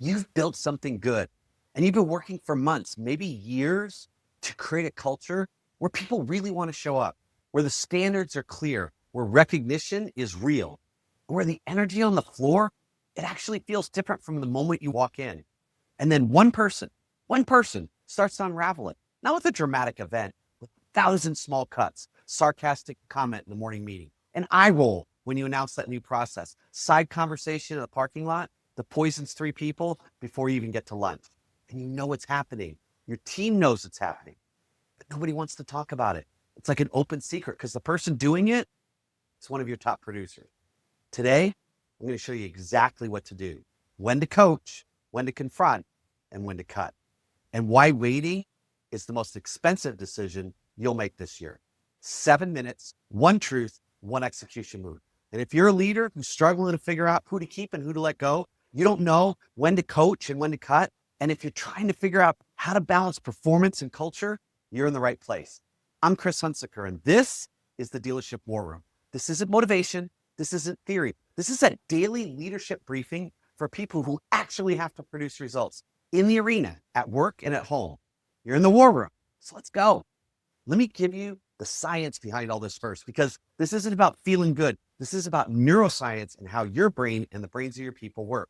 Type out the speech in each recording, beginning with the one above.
You've built something good and you've been working for months, maybe years, to create a culture where people really want to show up, where the standards are clear, where recognition is real, where the energy on the floor, it actually feels different from the moment you walk in. And then one person starts to unravel it, not with a dramatic event, with 1,000 small cuts, sarcastic comment in the morning meeting, an eye roll when you announce that new process, side conversation in the parking lot that poisons 3 people before you even get to lunch. And you know it's happening. Your team knows it's happening, but nobody wants to talk about it. It's like an open secret because the person doing it is one of your top producers. Today, I'm going to show you exactly what to do, when to coach, when to confront, and when to cut, and why waiting is the most expensive decision you'll make this year. 7 minutes, one truth, one execution move. And if you're a leader who's struggling to figure out who to keep and who to let go, you don't know when to coach and when to cut, and if you're trying to figure out how to balance performance and culture, you're in the right place. I'm Chris Hunsicker, and this is the Dealership War Room. This isn't motivation. This isn't theory. This is a daily leadership briefing for people who actually have to produce results in the arena, at work and at home. You're in the war room, so let's go. Let me give you the science behind all this first, because this isn't about feeling good. This is about neuroscience and how your brain and the brains of your people work.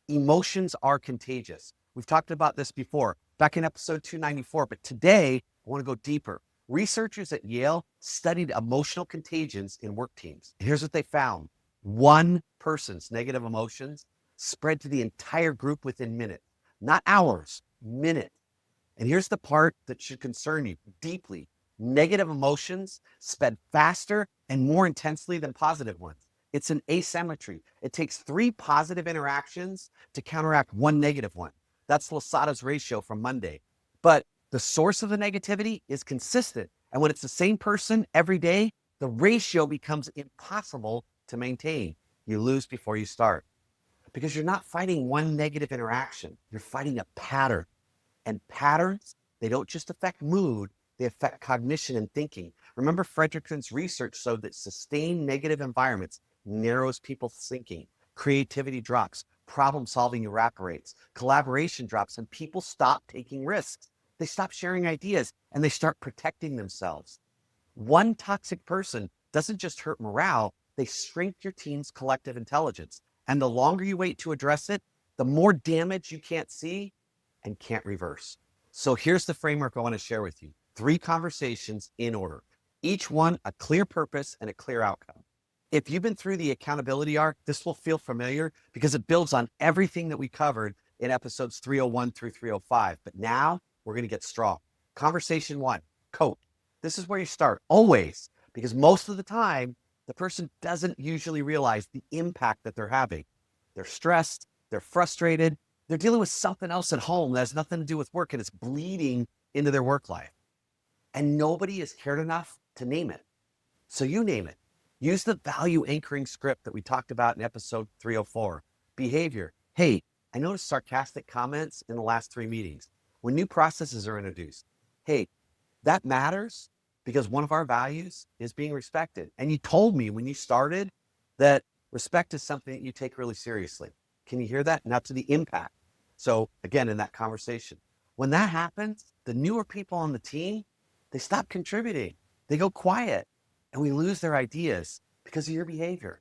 Emotions are contagious. We've talked about this before, back in episode 294, but today I want to go deeper. Researchers at Yale studied emotional contagions in work teams. Here's what they found. One person's negative emotions spread to the entire group within minutes. Not hours, minutes. And here's the part that should concern you deeply. Negative emotions spread faster and more intensely than positive ones. It's an asymmetry. It takes 3 positive interactions to counteract 1 negative one. That's Losada's ratio from Monday. But the source of the negativity is consistent. And when it's the same person every day, the ratio becomes impossible to maintain. You lose before you start. Because you're not fighting one negative interaction. You're fighting a pattern. And patterns, they don't just affect mood, they affect cognition and thinking. Remember, Fredrickson's research showed that sustained negative environments narrows people's thinking. Creativity drops, problem solving evaporates, collaboration drops, and people stop taking risks. They stop sharing ideas and they start protecting themselves. One toxic person doesn't just hurt morale, they shrink your team's collective intelligence. And the longer you wait to address it, the more damage you can't see and can't reverse. So here's the framework I want to share with you. 3 conversations in order, each one a clear purpose and a clear outcome. If you've been through the accountability arc, this will feel familiar because it builds on everything that we covered in episodes 301 through 305. But now we're going to get strong. Conversation 1, coach. This is where you start, always, because most of the time, the person doesn't usually realize the impact that they're having. They're stressed, they're frustrated, they're dealing with something else at home that has nothing to do with work and it's bleeding into their work life. And nobody has cared enough to name it. So you name it. Use the value anchoring script that we talked about in episode 304. Behavior. Hey, I noticed sarcastic comments in the last 3 meetings. When new processes are introduced, hey, that matters because one of our values is being respected. And you told me when you started that respect is something that you take really seriously. Can you hear that? Now to the impact. So again, in that conversation, when that happens, the newer people on the team, they stop contributing. They go quiet and we lose their ideas because of your behavior.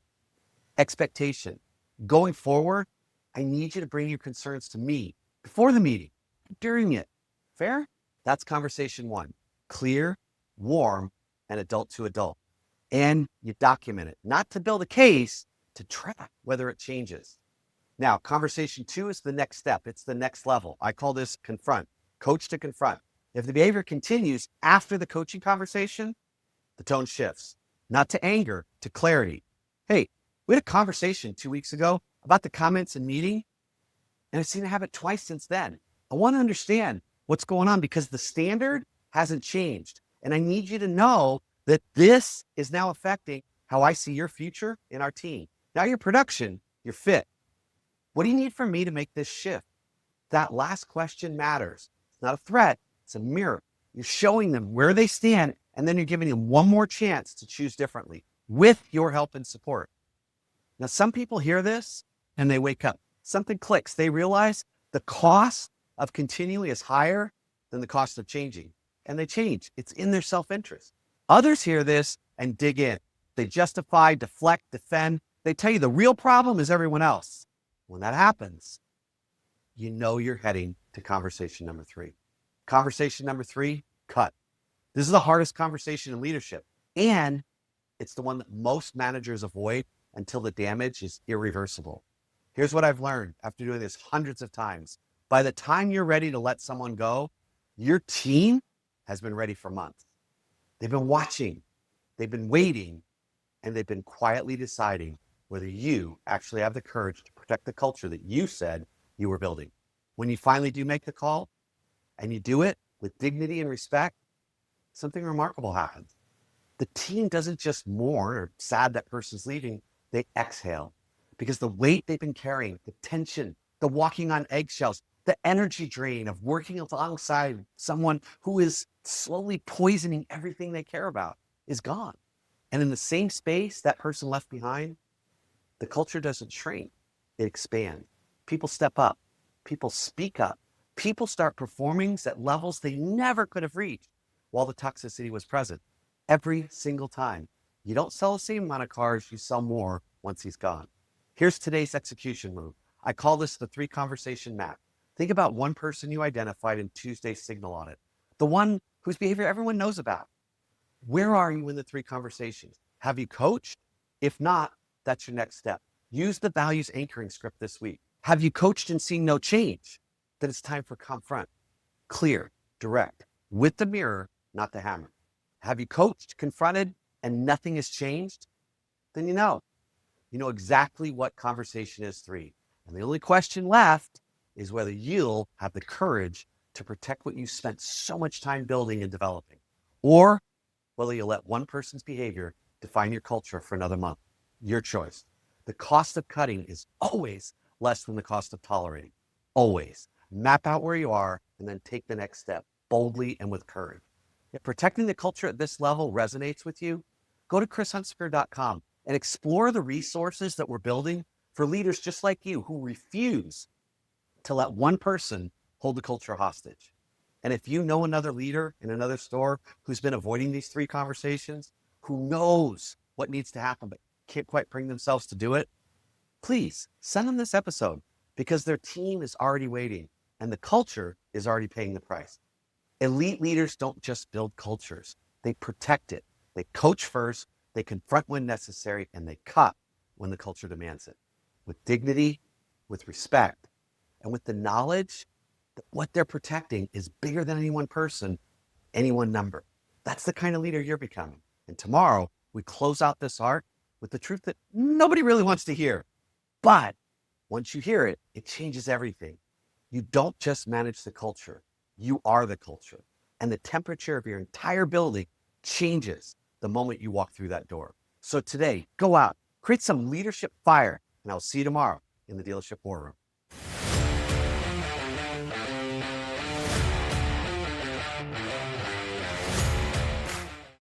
Expectation. Going forward, I need you to bring your concerns to me before the meeting, during it. Fair? That's conversation 1. Clear, warm, and adult to adult. And you document it, not to build a case, to track whether it changes. Now, conversation 2 is the next step. It's the next level. I call this confront, coach to confront. If the behavior continues after the coaching conversation, the tone shifts, not to anger, to clarity. Hey, we had a conversation 2 weeks ago about the comments in meeting, and I've seen it happen twice since then. I want to understand what's going on because the standard hasn't changed. And I need you to know that this is now affecting how I see your future in our team. Now your production, your fit. What do you need from me to make this shift? That last question matters. It's not a threat, it's a mirror. You're showing them where they stand, and then you're giving them one more chance to choose differently with your help and support. Now, some people hear this and they wake up. Something clicks. They realize The cost of continuing is higher than the cost of changing. And they change. It's in their self-interest. Others hear this and dig in. They justify, deflect, defend. They tell you the real problem is everyone else. When that happens, you know you're heading to conversation number 3. Conversation number 3, cut. This is the hardest conversation in leadership. And it's the one that most managers avoid until the damage is irreversible. Here's what I've learned after doing this hundreds of times. By the time you're ready to let someone go, your team has been ready for months. They've been watching, they've been waiting, and they've been quietly deciding whether you actually have the courage to protect the culture that you said you were building. When you finally do make the call and you do it with dignity and respect, something remarkable happens. The team doesn't just mourn or sad that person's leaving, they exhale because the weight they've been carrying, the tension, the walking on eggshells, the energy drain of working alongside someone who is slowly poisoning everything they care about is gone. And in the same space that person left behind, the culture doesn't shrink, it expands. People step up, people speak up, people start performing at levels they never could have reached while the toxicity was present. Every single time. You don't sell the same amount of cars, you sell more once he's gone. Here's today's execution move. I call this the 3 conversation map. Think about one person you identified in Tuesday's signal audit, the one whose behavior everyone knows about. Where are you in the 3 conversations? Have you coached? If not, that's your next step. Use the values anchoring script this week. Have you coached and seen no change? Then it's time for confront. Clear, direct, with the mirror, not the hammer. Have you coached, confronted, and nothing has changed? Then you know. You know exactly what conversation is 3. And the only question left is whether you'll have the courage to protect what you spent so much time building and developing, or whether you'll let one person's behavior define your culture for another month. Your choice. The cost of cutting is always less than the cost of tolerating. Always. Map out where you are and then take the next step boldly and with courage. If protecting the culture at this level resonates with you, go to chrishunsicker.com and explore the resources that we're building for leaders just like you who refuse to let one person hold the culture hostage. And if you know another leader in another store who's been avoiding these 3 conversations, who knows what needs to happen but can't quite bring themselves to do it, please send them this episode because their team is already waiting and the culture is already paying the price. Elite leaders don't just build cultures, they protect it. They coach first, they confront when necessary, and they cut when the culture demands it. With dignity, with respect, and with the knowledge that what they're protecting is bigger than any one person, any one number. That's the kind of leader you're becoming. And tomorrow, we close out this arc with the truth that nobody really wants to hear. But once you hear it, it changes everything. You don't just manage the culture. You are the culture. And the temperature of your entire building changes the moment you walk through that door. So today, go out, create some leadership fire, and I'll see you tomorrow in the Dealership War Room.